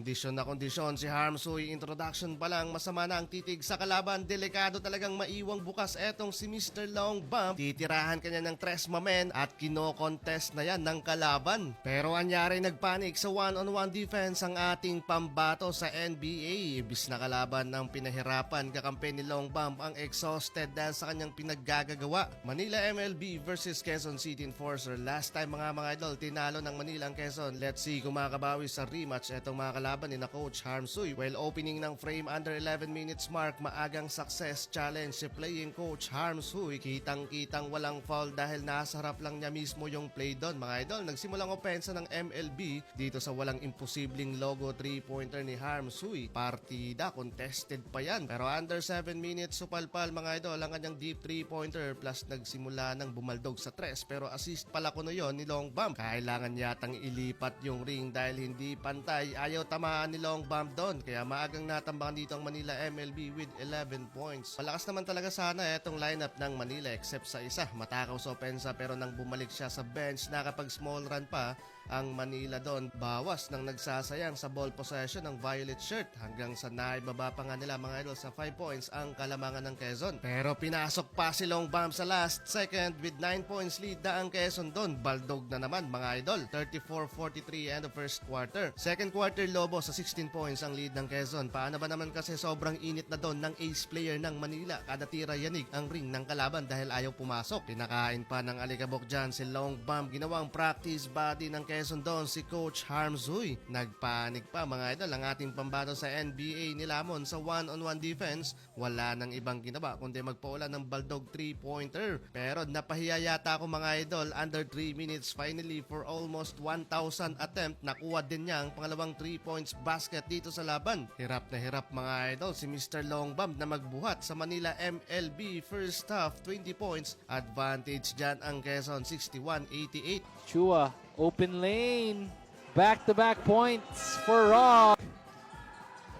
Kondisyon na kondisyon si Harmsuy. Introduction pa lang, masama na ang titig sa kalaban. Delikado talagang maiwang bukas etong si Mr. Long Bump. Titirahan kanya ng tres mamen at kino-contest na yan ng kalaban. Pero anyari nagpanik sa one-on-one defense ang ating pambato sa NBA. Ibis na kalaban ng pinahirapan kakampi ni Long Bump ang exhausted dahil sa kanyang pinaggagawa. Manila MLB versus Quezon City Enforcer. Last time mga idol, tinalo ng Manila ang Quezon. Let's see kung makabawi sa rematch etong mga kalaban ni na Coach Harmsuy. While opening ng frame under 11 minutes mark, maagang success challenge si playing Coach Harmsuy. Kitang-kitang walang foul dahil nasa harap lang niya mismo yung play doon. Mga idol, nagsimulang opensa ng MLB dito sa walang imposibleng logo 3-pointer ni Harmsuy. Partida, contested pa yan. Pero under 7 minutes, supalpal mga idol ang kanyang deep 3-pointer plus nagsimula ng bumaldog sa tres. Pero assist pala ko na yon ni Long Bump. Kailangan yatang ilipat yung ring dahil hindi pantay. Ayaw tamaan ni Long Bump doon. Kaya maagang natambakan dito ang Manila MLB with 11 points. Malakas naman talaga sana itong lineup ng Manila except sa isa. Matakaw sa opensa pero nang bumalik siya sa bench, nakapag small run pa ang Manila doon. Bawas nang nagsasayang sa ball possession ng violet shirt hanggang sa naibaba pa nga nila mga idol sa 5 points ang kalamangan ng Quezon. Pero pinasok pa si Long Bump sa last second with 9 points lead na ang Quezon doon. Baldog na naman mga idol. 34-43 end of first quarter. Second quarter, Lobo sa 16 points ang lead ng Quezon. Paano ba naman kasi sobrang init na doon ng ace player ng Manila. Kada tira yanig ang ring ng kalaban dahil ayaw pumasok. Pinakain pa ng alikabok dyan si Long Bump. Ginawang practice body ng Quezon doon si Coach Harmsuy. Nagpanik pa mga idol ang ating pambato sa NBA nilamon sa one-on-one defense. Wala nang ibang ginawa kundi magpaula ng baldog 3-pointer. Pero napahiya yata ako mga idol. Under 3 minutes finally for almost 1,000 attempt. Nakuha din niya ang pangalawang 3 points basket dito sa laban. Hirap na hirap mga idol si Mr. Long Bump na magbuhat sa Manila MLB first half 20 points. Advantage dyan ang Quezon 61-88. Chua, open lane. Back-to-back points for Rock.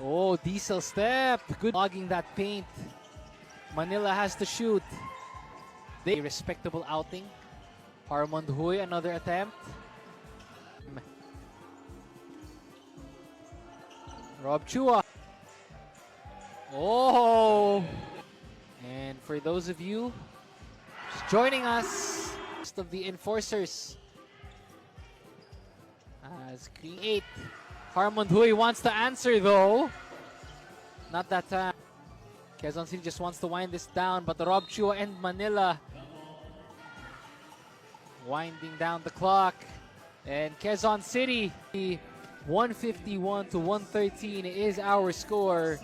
Oh, diesel step. Good logging that paint. Manila has to shoot. They respectable outing. Harmond Huy, another attempt. Rob Chua. Oh! And for those of you just joining us, most of the enforcers as create. Harmond Huy wants to answer though. Not that time. Quezon City just wants to wind this down, but Rob Chua and Manila winding down the clock. And Quezon City 151-113 is our score.